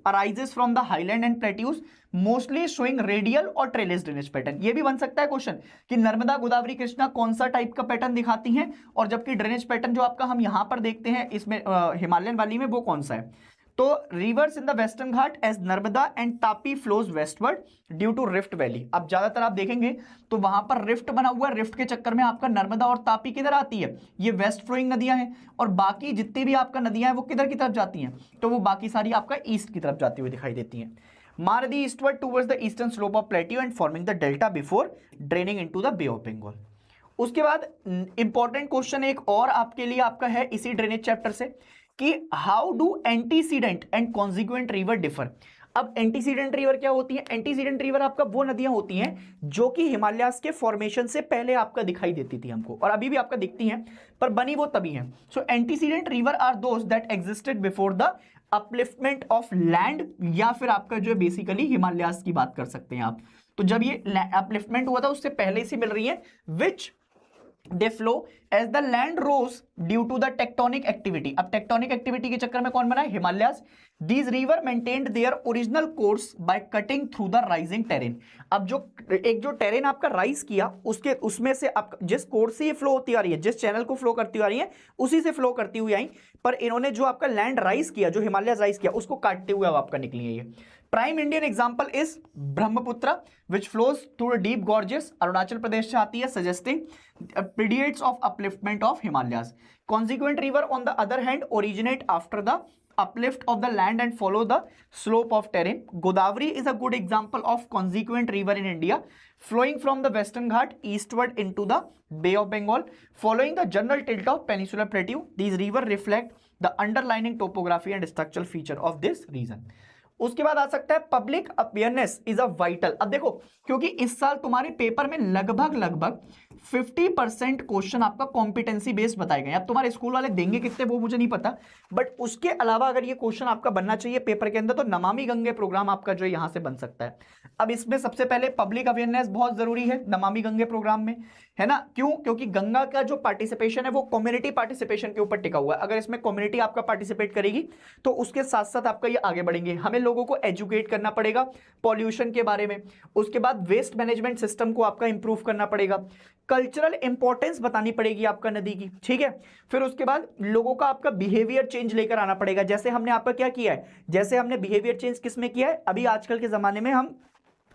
arises from the highland and plateaus mostly showing radial और ट्रेलेस ड्रेनेज पैटर्न। ये भी बन सकता है क्वेश्चन कि नर्मदा, गोदावरी, कृष्णा कौन सा टाइप का पैटर्न दिखाती हैं, और जबकि ड्रेनेज पैटर्न जो आपका हम यहां पर देखते हैं इसमें हिमालयन वाली में वो कौन सा है। तो rivers in the Western Ghat as Narmada and Tapi flows westward due to rift valley. अब ज्यादातर आप देखेंगे तो वहां पर रिफ्ट बना हुआ है, रिफ्ट के चक्कर में आपका नर्मदा और तापी किधर आती है, ये वेस्ट फ्लोइंग नदियां हैं, और बाकी जितनी भी आपका नदियां हैं वो किधर की तरफ जाती हैं, तो वो बाकी सारी आपका ईस्ट की तरफ जाती हुई दिखाई देती हैं। मारदी eastward towards the eastern slope of plateau and forming the delta before draining into the bay of Bengal. उसके बाद इंपॉर्टेंट क्वेश्चन एक और आपके लिए आपका है इसी ड्रेनेज चैप्टर से कि how do antecedent and consequent river differ. अब एंटीसीडेंट रिवर क्या होती है? एंटीसीडेंट रिवर आपका वो नदियां होती हैं जो कि हिमालयास के फॉर्मेशन से पहले आपका दिखाई देती थी हमको, और अभी भी आपका दिखती हैं, पर बनी वो तभी है। So antecedent river are those that existed before the upliftment of land, या फिर आपका जो है बेसिकली हिमालयास की बात कर सकते हैं आप। तो जब ये अपलिफ्टमेंट हुआ था उससे पहले से मिल रही है, विच they flow as the land rose due to the tectonic activity। अब टेक्टोनिक एक्टिविटी के चक्कर में कौन बना है? Himalayas. These river maintained their original course by cutting through the rising terrain। अब जो टेरेन आपका राइज किया उसमें से आप जिस कोर्स से ये फ्लो होती आ रही है, जिस चैनल को फ्लो करती आ रही है उसी से फ्लो करती हुई आई, पर इन्होंने जो आपका लैंड राइज किया, जो हिमालयास राइज किया, उसको काटते हुए अब आपका निकली है ये। Prime Indian example is Brahmaputra which flows through deep gorges, Arunachal Pradesh से आती है, suggesting periods of upliftment of Himalayas. Consequent river on the other hand originate after the uplift of the land and follow the slope of terrain। Godavari is a good example of consequent river in India, flowing from the Western Ghat eastward into the Bay of Bengal, following the general tilt of peninsular plateau। These rivers reflect the underlying topography and structural feature of this region। उसके बाद आ सकता है public awareness is a vital. अब देखो, क्योंकि इस साल तुम्हारे पेपर में लगभग 50% क्वेश्चन आपका कॉम्पिटेंसी बेस्ड बताए गए। अब तुम्हारे स्कूल वाले देंगे कितने वो मुझे नहीं पता, बट उसके अलावा अगर ये क्वेश्चन आपका बनना चाहिए पेपर के अंदर तो नमामि गंगे प्रोग्राम आपका जो यहां से बन सकता है। अब इसमें सबसे पहले पब्लिक अवेयरनेस बहुत जरूरी है नमामि गंगे प्रोग्राम में, है ना? क्यों? क्योंकि गंगा का जो पार्टिसिपेशन है वो कम्युनिटी पार्टिसिपेशन के ऊपर टिका हुआ है। अगर इसमें कम्युनिटी आपका पार्टिसिपेट करेगी तो उसके साथ साथ आपका ये आगे बढ़ेंगे। हमें लोगों को एजुकेट करना पड़ेगा पॉल्यूशन के बारे में, उसके बाद वेस्ट मैनेजमेंट सिस्टम को आपका इंप्रूव करना पड़ेगा, कल्चरल इंपॉर्टेंस बतानी पड़ेगी आपका नदी की, ठीक है? फिर उसके बाद लोगों का आपका बिहेवियर चेंज लेकर आना पड़ेगा। जैसे हमने आपका क्या किया है, जैसे हमने बिहेवियर चेंज किस में किया है, अभी आजकल के जमाने में हम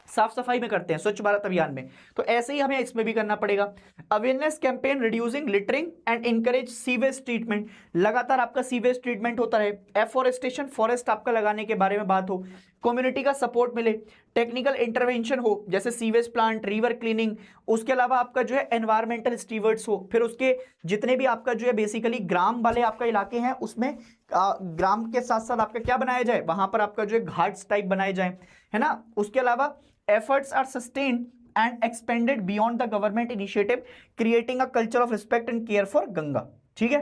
साफ सफाई में करते हैं, स्वच्छ भारत अभियान में, तो ऐसे ही हमें इसमें भी करना पड़ेगा। Awareness campaign reducing littering and encourage sewage treatment, लगातार आपका सीवेज ट्रीटमेंट होता रहे, एफोरेस्टेशन, फॉरेस्ट आपका लगाने के बारे में बात हो, कम्युनिटी का सपोर्ट मिले, टेक्निकल इंटरवेंशन हो जैसे सीवेज प्लांट, रिवर क्लीनिंग, उसके अलावा आपका जो है एनवायरमेंटल स्टीवर्ड्स हो, फिर उसके जितने भी आपका जो है बेसिकली ग्राम वाले आपका इलाके हैं उसमें ग्राम के साथ साथ आपका क्या बनाया जाए, वहां पर आपका जो है घाट्स टाइप बनाए जाए, है ना? उसके अलावा efforts are sustained and expanded beyond the government initiative creating a culture of respect and care for Ganga, ठीक है?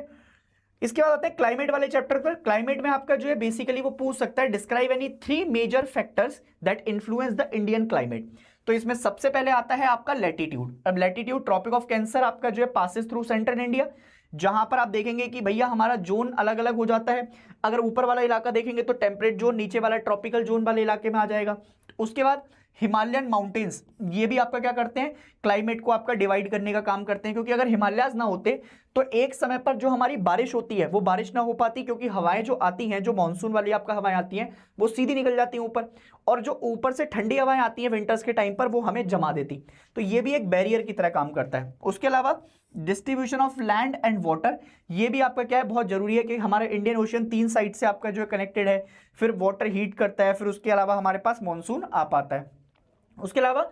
इसके बाद आते हैं क्लाइमेट वाले चैप्टर पर। क्लाइमेट में आपका जो है बेसिकली वो पूछ सकता है describe any 3 major factors that influence the Indian climate. तो इसमें सबसे पहले आता है आपका लैटिट्यूड। अब लैटिट्यूड ट्रॉपिक ऑफ कैंसर आपका जो है पासिस थ्रू सेंट्रल इंडिया, जहां पर आप देखेंगे कि भैया हमारा जोन अलग अलग हो जाता है। अगर ऊपर वाला इलाका देखेंगे तो टेम्परेट जोन, नीचे वाला ट्रॉपिकल जोन वाले इलाके में आ जाएगा। उसके बाद हिमालयन माउंटेन्स, ये भी आपका क्या करते हैं, क्लाइमेट को आपका डिवाइड करने का काम करते हैं, क्योंकि अगर हिमालयाज ना होते तो एक समय पर जो हमारी बारिश होती है वो बारिश ना हो पाती, क्योंकि हवाएं जो आती हैं, जो मानसून वाली आपका हवाएं आती हैं वो सीधी निकल जाती हैं ऊपर, और जो ऊपर से ठंडी हवाएं आती हैं विंटर्स के टाइम पर वो हमें जमा देती, तो ये भी एक बैरियर की तरह काम करता है। उसके अलावा distribution of land and water, ये भी आपका क्या है, बहुत जरूरी है कि हमारे इंडियन ओशन 3 साइड से आपका जो है कनेक्टेड है, फिर वाटर हीट करता है, फिर उसके अलावा हमारे पास मानसून आ पाता है। उसके अलावा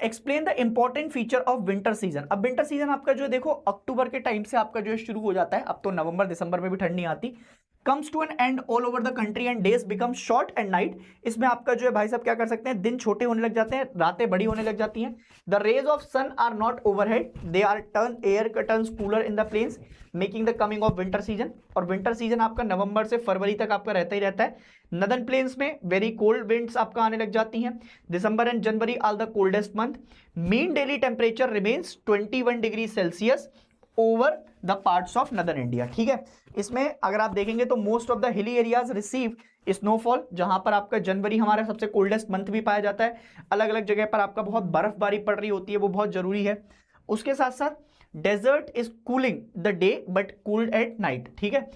explain the important feature of winter season. अब विंटर सीजन आपका जो है देखो अक्टूबर के टाइम से आपका जो है शुरू हो जाता है, अब तो नवंबर दिसंबर में भी ठंड नहीं आती। Comes to an end all over the country and days become short and night, इसमें आपका जो है भाई साहब क्या कर सकते हैं, दिन छोटे होने लग जाते हैं, रातें बड़ी होने लग जाती हैं। The rays of sun are not overhead, they are turn air turns cooler in the plains making the coming of winter season. और विंटर सीजन आपका नवंबर से फरवरी तक आपका रहता ही रहता है। नदर्न प्लेन्स में वेरी कोल्ड विंड्स आपका आने लग जाती हैं। December and January are the coldest month. Mean daily temperature remains 21 degree Celsius over the parts of northern India. ठीक है, इसमें अगर आप देखेंगे तो most of the hilly areas receive snowfall, जहां पर आपका जनवरी हमारा सबसे कोल्डेस्ट मंथ भी पाया जाता है। अलग अलग जगह पर आपका बहुत बर्फबारी पड़ रही होती है, वो बहुत जरूरी है। उसके साथ साथ desert is cooling the day but cooled at night. ठीक है,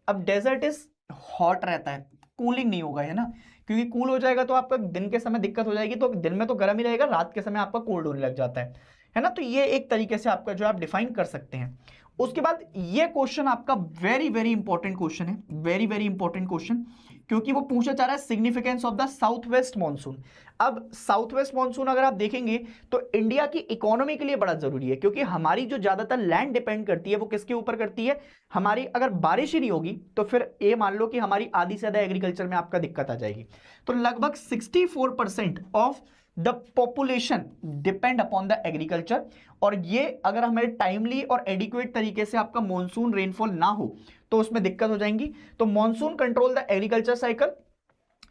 अब डेजर्ट इज हॉट रहता है, कूलिंग नहीं होगा, है ना, क्योंकि कूल हो जाएगा तो आपका दिन के समय दिक्कत हो जाएगी, तो दिन में तो गर्म ही रहेगा, रात के समय आपका कोल्ड होने लग जाता है ना। तो ये एक तरीके से आपका जो आप डिफाइन कर सकते हैं। उसके बाद ये क्वेश्चन आपका वेरी वेरी इंपॉर्टेंट क्वेश्चन है, वेरी वेरी इंपॉर्टेंट क्वेश्चन, क्योंकि वो पूछा जा रहा है significance of the south west monsoon. अब साउथ वेस्ट मानसून अगर आप देखेंगे तो इंडिया की इकोनॉमी के लिए बड़ा जरूरी है, क्योंकि हमारी जो ज्यादातर लैंड डिपेंड करती है वो किसके ऊपर करती है, हमारी अगर बारिश ही नहीं होगी तो फिर ये मान लो कि हमारी आधी से ज्यादा एग्रीकल्चर में आपका दिक्कत आ जाएगी। तो लगभग 64% of the population depend upon the agriculture, और ये अगर हमें टाइमली और एडिक्वेट तरीके से आपका मॉनसून रेनफॉल ना हो तो उसमें दिक्कत हो जाएंगी। तो monsoon control the agriculture cycle,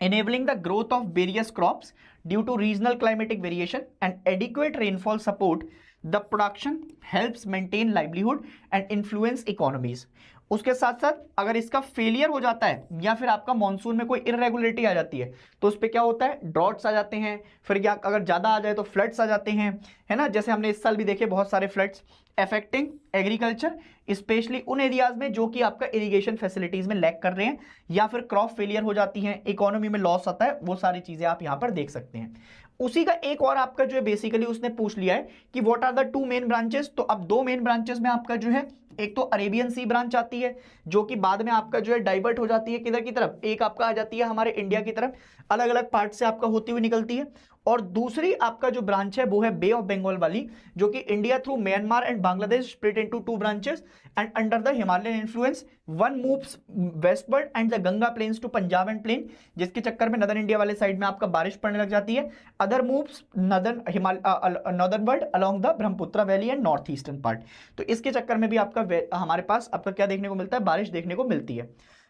enabling the growth of various crops due to regional climatic variation, and adequate rainfall support the production, helps maintain livelihood and influence economies। उसके साथ साथ अगर इसका फेलियर हो जाता है या फिर आपका मॉनसून में कोई इरेगुलरिटी आ जाती है तो उस पर क्या होता है, ड्रॉट्स आ जाते हैं, फिर क्या अगर ज्यादा आ जाए तो फ्लड्स आ जाते हैं, है ना, जैसे हमने इस साल भी देखे बहुत सारे फ्लड्स अफेक्टिंग एग्रीकल्चर, स्पेशली उन एरियाज में जो कि आपका इरिगेशन फैसिलिटीज में लैक कर रहे हैं, या फिर क्रॉप फेलियर हो जाती है, इकोनॉमी में लॉस आता है, वो सारी चीजें आप यहां पर देख सकते हैं। उसी का एक और आपका जो है बेसिकली उसने पूछ लिया है कि what are the two main branches. तो अब दो मेन ब्रांचेस में आपका जो है एक तो अरेबियन सी ब्रांच आती है जो कि बाद में आपका जो है डाइवर्ट हो जाती है किधर की तरफ, एक आपका आ जाती है हमारे इंडिया की तरफ, अलग अलग पार्ट से आपका होती हुई निकलती है, और दूसरी आपका जो ब्रांच है वो है बे ऑफ बंगाल वाली, जो कि India through Myanmar and Bangladesh split into two branches and under the Himalayan influence one moves westward and the Ganga plains to Punjab and plain, जिसके चक्कर में नदर्न इंडिया वाले साइड में आपका बारिश पड़ने लग जाती है। Other moves northernward along the Brahmaputra valley and north eastern part, तो इसके चक्कर में भी आपका हमारे पास आपका क्या देखने को मिलता है, बारिश देखने को मिलती है।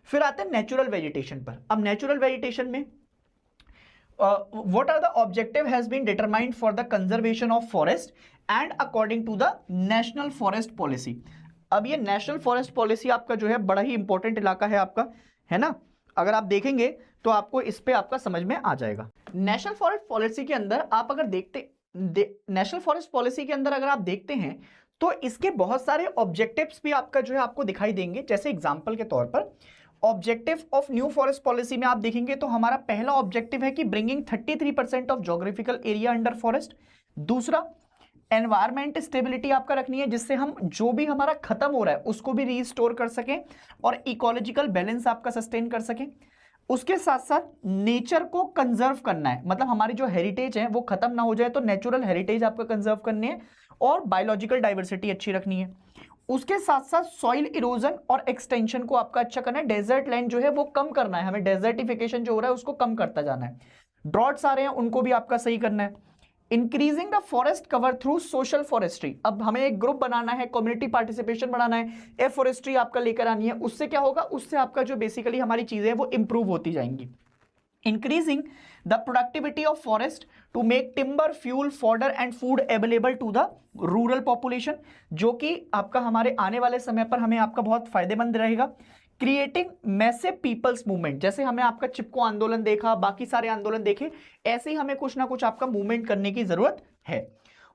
फिर आते हैं नेचुरल वेजिटेशन पर। अब नेचुरल वेजिटेशन में what are the objective has been determined for the conservation of forest and according to the national forest policy। अब ये नेशनल फॉरेस्ट पॉलिसी आपका जो है बड़ा ही इंपॉर्टेंट इलाका है आपका, है ना, अगर आप देखेंगे तो आपको इस पे आपका समझ में आ जाएगा। नेशनल फॉरेस्ट पॉलिसी के अंदर आप अगर नेशनल फॉरेस्ट पॉलिसी के अंदर अगर आप देखते हैं तो इसके बहुत सारे ऑब्जेक्टिव्स भी आपका जो है आपको दिखाई देंगे। जैसे एग्जांपल के तौर पर objective of new forest policy में आप देखेंगे तो हमारा पहला ऑब्जेक्टिव है कि bringing 33% of geographical area under forest. दूसरा, एनवायरमेंट स्टेबिलिटी आपका रखनी है, जिससे हम जो भी हमारा खत्म हो रहा है उसको भी रीस्टोर कर सकें और इकोलॉजिकल बैलेंस आपका सस्टेन कर सकें। उसके साथ साथ नेचर को कंजर्व करना है, मतलब हमारी जो हेरिटेज है वो खत्म ना हो जाए, तो नेचुरल हेरिटेज आपका कंजर्व करनी है और बायोलॉजिकल डाइवर्सिटी अच्छी रखनी है। उसके साथ साथ सॉइल इरोजन और एक्सटेंशन को आपका अच्छा करना है, डेजर्ट लैंड जो है वो कम करना है, हमें डेजर्टिफिकेशन जो हो रहा है उसको कम करता जाना है। ड्रॉट्स आ रहे हैं उनको भी आपका सही करना है। Increasing the forest cover through social forestry, अब हमें एक ग्रुप बनाना है, कम्युनिटी पार्टिसिपेशन बढ़ाना है, एफॉरेस्ट्री आपका लेकर आनी है। उससे क्या होगा, उससे आपका जो बेसिकली हमारी चीजें हैं वो इंप्रूव होती जाएंगी। Increasing the productivity of forest to make timber fuel fodder and food available to the rural population, जो कि आपका हमारे आने वाले समय पर हमें आपका बहुत फायदेमंद रहेगा। क्रिएटिंग मैसिव पीपल्स मूवमेंट, जैसे हमें आपका चिपको आंदोलन देखा, बाकी सारे आंदोलन देखे, ऐसे ही हमें कुछ ना कुछ आपका मूवमेंट करने की जरूरत है।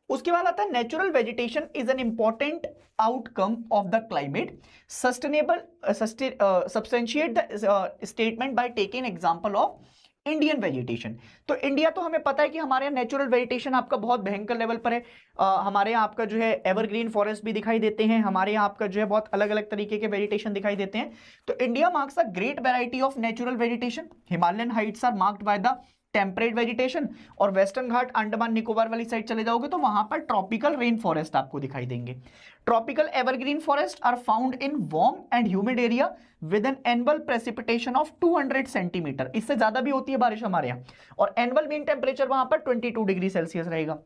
उसके बाद आता है natural vegetation is an important outcome of the climate sustainable, substantiate the statement by taking example of Indian vegetation. तो इंडिया तो हमें पता है कि हमारे यहाँ नेचुरल वेजिटेशन आपका बहुत भयंकर लेवल पर है। हमारे यहाँ आपका जो है एवरग्रीन फॉरेस्ट भी दिखाई देते हैं, हमारे यहाँ आपका जो है बहुत अलग अलग तरीके के वेजिटेशन दिखाई देते हैं। तो India marks a great variety of natural vegetation. Himalayan heights are marked by the temperate vegetation, और वेस्टर्न घाट अंडमान निकोबार वाली साइड चले जाओगे तो वहां पर ट्रॉपिकल रेन फॉरेस्ट आपको दिखाई देंगे। Tropical evergreen forest are found in warm and humid area with an annual precipitation of 200 centimetre, इससे ज्यादा भी होती है बारिश हमारे यहाँ, और एनुअल मीन टेम्परेचर वहां पर 22 डिग्री सेल्सियस रहेगा।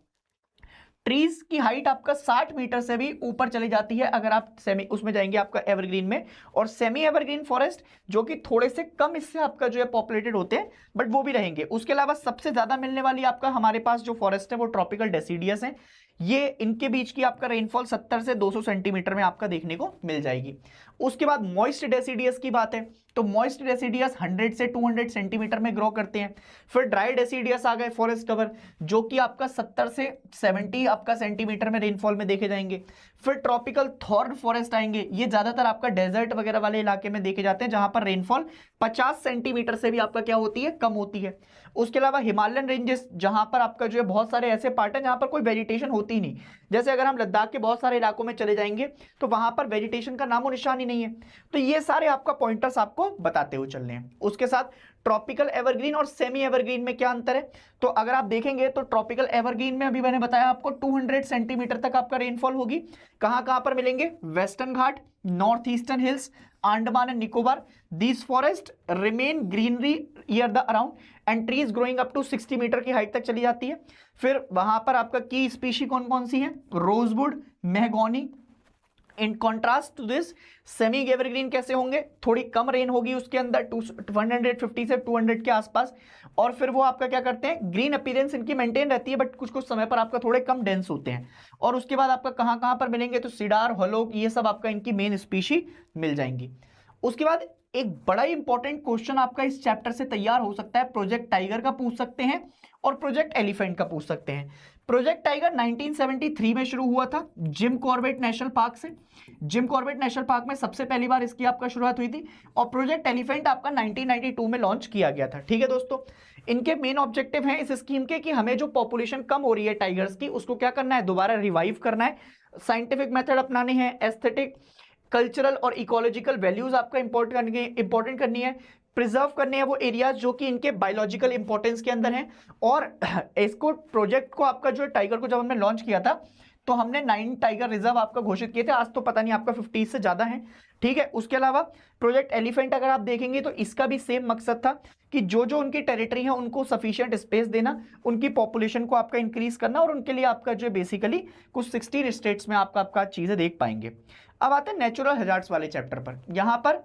ट्रीज की हाइट आपका 60 मीटर से भी ऊपर चली जाती है अगर आप सेमी उसमें जाएंगे आपका एवरग्रीन में। और सेमी एवरग्रीन फॉरेस्ट जो कि थोड़े से कम इससे आपका जो है पॉपुलेटेड होते हैं, बट वो भी रहेंगे। उसके अलावा सबसे ज्यादा मिलने वाली आपका हमारे पास जो फॉरेस्ट है वो ट्रॉपिकल डेसीडियस है। ये इनके बीच की आपका रेनफॉल 70 से 200 सेंटीमीटर में आपका देखने को मिल जाएगी। उसके बाद मॉइस्ट डेसीडियस की बात है तो मॉइस्ट डेसीडियस 100 से 200 सेंटीमीटर में ग्रो करते हैं। फिर ड्राई डेसीडियस आ गए फॉरेस्ट कवर, जो कि आपका 70 से 70 आपका सेंटीमीटर में रेनफॉल में देखे जाएंगे। फिर ट्रॉपिकल थॉर्न फॉरेस्ट आएंगे, ये ज्यादातर आपका डेजर्ट वगैरह वाले इलाके में देखे जाते हैं जहां पर रेनफॉल 50 सेंटीमीटर से भी आपका क्या होती है, कम होती है। उसके अलावा हिमालयन रेंजेस, जहां पर आपका जो है बहुत सारे ऐसे पार्ट है जहां पर कोई वेजिटेशन होती ही नहीं। जैसे अगर हम लद्दाख के बहुत सारे इलाकों में चले जाएंगे तो वहां पर वेजिटेशन का नामो निशान ही नहीं है। तो ये सारे आपका पॉइंटर्स आपको बताते हुए चलने हैं। उसके साथ ट्रॉपिकल एवरग्रीन और सेमी एवरग्रीन में क्या अंतर है, तो अगर आप देखेंगे तो ट्रॉपिकल एवरग्रीन में अभी मैंने बताया आपको 200 सेंटीमीटर तक आपका रेनफॉल होगी। कहां कहां पर मिलेंगे, Western Ghat, north eastern hills, Andaman and Nicobar. These forest remain greenery year the around and trees growing up to 60 metre की हाइट तक चली जाती है। फिर वहां पर आपका की स्पीशी कौन कौन सी है, rosewood, mahogany. In contrast to this semi evergreen कैसे होंगे, थोड़ी कम रेन होगी उसके अंदर 150 से 200 के आसपास, और फिर वो आपका क्या करते हैं, ग्रीन अपीयरेंस इनकी मेंटेन रहती है बट कुछ कुछ समय पर आपका थोड़े कम डेंस होते हैं। और उसके बाद आपका कहां कहां पर मिलेंगे, तो सिडार, होलोक, ये सब आपका इनकी मेन स्पीशी मिल जाएंगी। उसके बाद एक बड़ा इंपॉर्टेंट क्वेश्चन आपका इस चैप्टर से तैयार हो सकता है, प्रोजेक्ट टाइगर का पूछ सकते हैं और प्रोजेक्ट एलिफेंट का पूछ सकते हैं। प्रोजेक्ट टाइगर 1973 में शुरू हुआ था जिम कॉर्बेट नेशनल पार्क से। जिम कॉर्बेट नेशनल पार्क में सबसे पहली बार इसकी आपका शुरुआत हुई थी, और प्रोजेक्ट एलिफेंट आपका 1992 में लॉन्च किया गया था। ठीक है दोस्तों, इनके मेन ऑब्जेक्टिव हैं इस स्कीम के कि हमें जो पॉपुलेशन कम हो रही है टाइगर्स की, उसको क्या करना है, दोबारा रिवाइव करना है, साइंटिफिक मेथड अपनाने हैं, एस्थेटिक, कल्चरल और इकोलॉजिकल वैल्यूज आपका इंपॉर्टेंट करनी है, प्रिजर्व करने हैं वो एरियाज जो कि इनके बायोलॉजिकल इंपॉर्टेंस के अंदर हैं। और इसको प्रोजेक्ट को आपका जो टाइगर को जब हमने लॉन्च किया था तो हमने 9 टाइगर रिजर्व आपका घोषित किए थे, आज तो पता नहीं आपका 50 से ज्यादा है। ठीक है, उसके अलावा प्रोजेक्ट एलिफेंट अगर आप देखेंगे तो इसका भी सेम मकसद था कि जो जो उनकी टेरिटरी है उनको सफिशिएंट स्पेस देना, उनकी पॉपुलेशन को आपका इंक्रीज करना, और उनके लिए आपका जो बेसिकली कुछ 16 स्टेट्स में आपका चीजें देख पाएंगे। अब आते हैं नेचुरल हैजार्ड्स वाले चैप्टर पर। यहां पर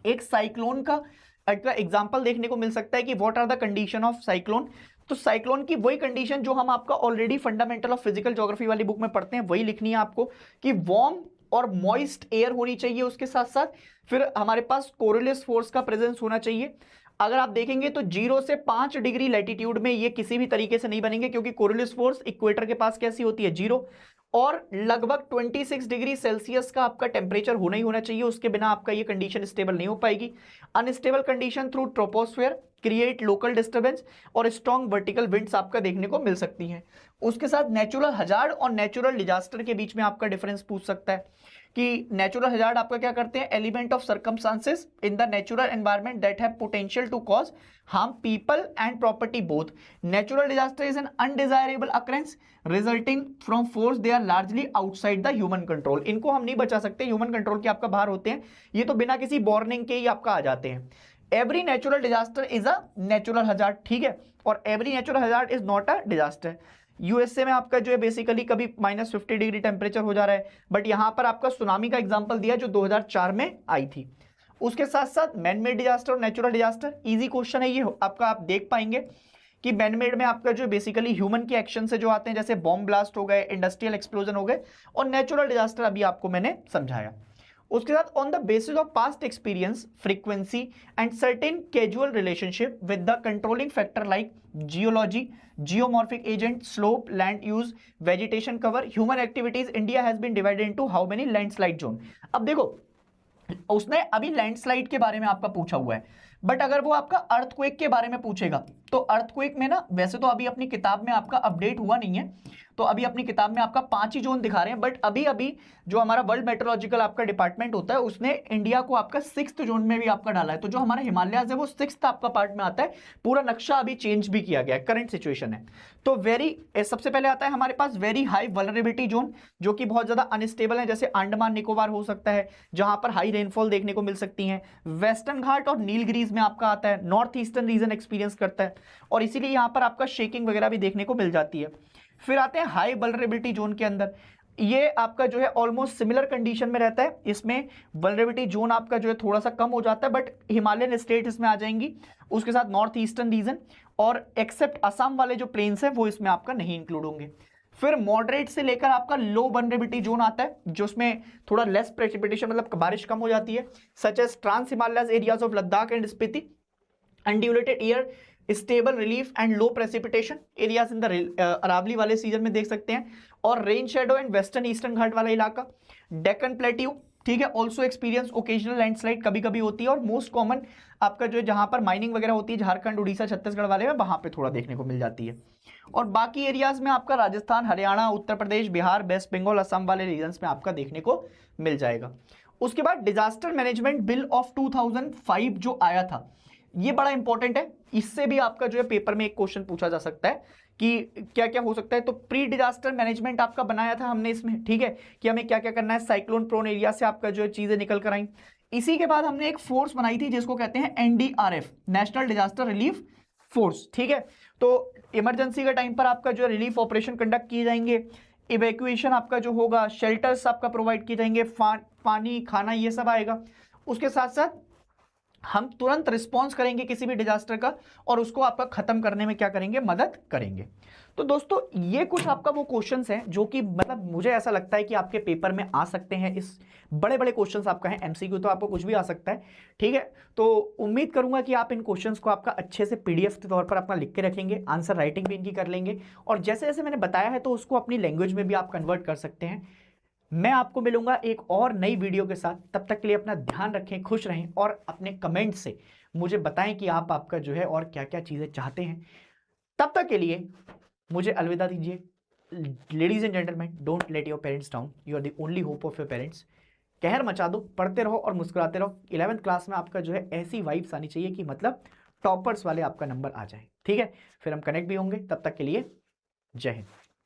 एक साइक्लोन का एग्जांपल देखने को मिल सकता है कि what are the condition of cyclone. तो साइक्लोन की वही कंडीशन जो हम आपका already fundamental of physical geography वाली बुक में पढ़ते हैं, वही लिखनी है आपको कि वार्म और मॉइस्ट एयर होनी चाहिए, उसके साथ साथ फिर हमारे पास कोरियोलिस फोर्स का प्रेजेंस होना चाहिए। अगर आप देखेंगे तो 0 से 5 डिग्री लैटिट्यूड में ये किसी भी तरीके से नहीं बनेंगे, क्योंकि कोरियोलिस फोर्स इक्वेटर के पास कैसी होती है, 0, और लगभग 26 डिग्री सेल्सियस का आपका टेम्परेचर होना ही होना चाहिए, उसके बिना आपका ये कंडीशन स्टेबल नहीं हो पाएगी। Unstable condition through troposphere create local disturbance और स्ट्रॉन्ग वर्टिकल विंड्स आपका देखने को मिल सकती हैं। उसके साथ नेचुरल हजार्ड और नेचुरल डिजास्टर के बीच में आपका डिफरेंस पूछ सकता है कि नेचुरल हजार्ड आपका क्या करते हैं, element of circumstances in the natural environment that have potential to cause harm people and property both. Natural disaster is an undesirable occurrence resulting from force they are largely outside the human control. इनको हम नहीं बचा सकते, ह्यूमन कंट्रोल के आपका बाहर होते हैं, ये तो बिना किसी वार्निंग के ही आपका आ जाते हैं। Every natural disaster is a natural hazard, ठीक है, और every natural hazard is not a disaster. USA में आपका जो है बेसिकली कभी -50 डिग्री टेम्परेचर हो जा रहा है, बट यहां पर आपका सुनामी का एग्जांपल दिया जो 2004 में आई थी। उसके साथ साथ मैन मेड डिजास्टर और नेचुरल डिजास्टर, इजी क्वेश्चन है ये आपका, आप देख पाएंगे कि मैन मेड में आपका जो बेसिकली ह्यूमन के एक्शन से जो आते हैं, जैसे बॉम्ब ब्लास्ट हो गए, इंडस्ट्रियल एक्सप्लोजन हो गए, और नेचुरल डिजास्टर अभी आपको मैंने समझाया। उसके साथ on the basis of past experience, frequency and certain casual relationship with the controlling factor like geology, geomorphic agent, slope, land use, vegetation cover, human activities, India has been divided into how many landslide zone. अब देखो उसने अभी लैंडस्लाइड के बारे में आपका पूछा हुआ है, बट अगर वो आपका अर्थक्वेक के बारे में पूछेगा तो अर्थक्वेक में ना, वैसे तो अभी अपनी किताब में आपका अपडेट हुआ नहीं है, तो अभी अपनी किताब में आपका 5 ही जोन दिखा रहे हैं, बट अभी अभी जो हमारा वर्ल्ड मेट्रोलॉजिकल आपका डिपार्टमेंट होता है उसने इंडिया को आपका 6th जोन में भी आपका डाला है। तो जो हमारा हिमालयाज है वो 6th आपका पार्ट में आता है, पूरा नक्शा अभी चेंज भी किया गया है, करंट सिचुएशन है। तो सबसे पहले आता है हमारे पास वेरी हाई वल्नरेबिलिटी जोन, जो कि बहुत ज्यादा अनस्टेबल है, जैसे अंडमान निकोबार हो सकता है जहां पर हाई रेनफॉल देखने को मिल सकती है। वेस्टर्न घाट और नीलगिरीज में आपका आता है, नॉर्थ ईस्टर्न रीजन एक्सपीरियंस करता है, और इसीलिए यहां पर आपका शेकिंग वगैरह भी देखने को मिल जाती है। फिर आते हैं हाई वल्नरेबिलिटी जोन के अंदर, ये आपका जो है ऑलमोस्ट सिमिलर कंडीशन में रहता है, इसमें वल्नरेबिलिटी जोन आपका जो है थोड़ा सा कम हो जाता है, बट हिमालयन स्टेट इसमें आ जाएंगी, उसके साथ नॉर्थ ईस्टर्न रीजन, और एक्सेप्ट असम वाले जो प्लेन्स है वो इसमें आपका नहीं इंक्लूड होंगे। फिर मॉडरेट से लेकर आपका लो वल्नरेबिलिटी जोन आता है, जो उसमें थोड़ा लेस प्रेसिपिटेशन, मतलब बारिश कम हो जाती है, such as trans Himalayas areas of Ladakh and Spiti, undulated year, stable relief and low precipitation areas in the Aravalli वाले सीजन में देख सकते हैं, और rain shadow and western eastern Ghat वाला इलाका, डेक्कन प्लेट्यू, ठीक है, ऑल्सो एक्सपीरियंस ओकेजनल लैंडस्लाइड, कभी कभी होती है, और मोस्ट कॉमन आपका जो है जहां पर माइनिंग वगैरह होती है झारखंड, उड़ीसा, छत्तीसगढ़ वाले में, वहां पे थोड़ा देखने को मिल जाती है। और बाकी एरियाज में आपका राजस्थान, हरियाणा, उत्तर प्रदेश, बिहार, वेस्ट बंगाल, असम वाले रीजन्स में आपका देखने को मिल जाएगा। उसके बाद डिजास्टर मैनेजमेंट बिल ऑफ 2005 जो आया था, ये बड़ा इंपॉर्टेंट है, इससे भी आपका जो है पेपर में एक क्वेश्चन पूछा जा सकता है कि क्या क्या हो सकता है। तो प्री डिजास्टर मैनेजमेंट आपका बनाया था हमने इसमें, ठीक है, कि हमें क्या क्या करना है, साइक्लोन प्रोन एरिया से आपका जो है चीजें निकल कर आई। इसी के बाद हमने एक फोर्स बनाई थी जिसको कहते हैं NDRF, national disaster relief force, ठीक है। तो इमरजेंसी के टाइम पर आपका जो है रिलीफ ऑपरेशन कंडक्ट किए जाएंगे, इवैक्यूएशन आपका जो होगा, शेल्टर्स आपका प्रोवाइड किए जाएंगे, पानी, खाना, ये सब आएगा। उसके साथ साथ हम तुरंत रिस्पॉन्स करेंगे किसी भी डिजास्टर का, और उसको आपका खत्म करने में क्या करेंगे, मदद करेंगे। तो दोस्तों ये कुछ आपका वो क्वेश्चंस हैं जो कि मतलब मुझे ऐसा लगता है कि आपके पेपर में आ सकते हैं। इस बड़े बड़े क्वेश्चंस आपका है, MCQ तो आपको कुछ भी आ सकता है, ठीक है। तो उम्मीद करूंगा कि आप इन क्वेश्चंस को आपका अच्छे से PDF के तौर पर अपना लिख के रखेंगे, आंसर राइटिंग भी इनकी कर लेंगे, और जैसे जैसे मैंने बताया है तो उसको अपनी लैंग्वेज में भी आप कन्वर्ट कर सकते हैं। मैं आपको मिलूंगा एक और नई वीडियो के साथ, तब तक के लिए अपना ध्यान रखें, खुश रहें, और अपने कमेंट से मुझे बताएं कि आप आपका जो है और क्या क्या चीजें चाहते हैं। तब तक के लिए मुझे अलविदा दीजिए। Ladies and gentleman, don't let your parents down, you are the only hope of your parents. कहर मचा दो, पढ़ते रहो और मुस्कुराते रहो। 11th क्लास में आपका जो है ऐसी वाइब्स आनी चाहिए कि मतलब टॉपर्स वाले आपका नंबर आ जाए, ठीक है। फिर हम कनेक्ट भी होंगे, तब तक के लिए जय हिंद।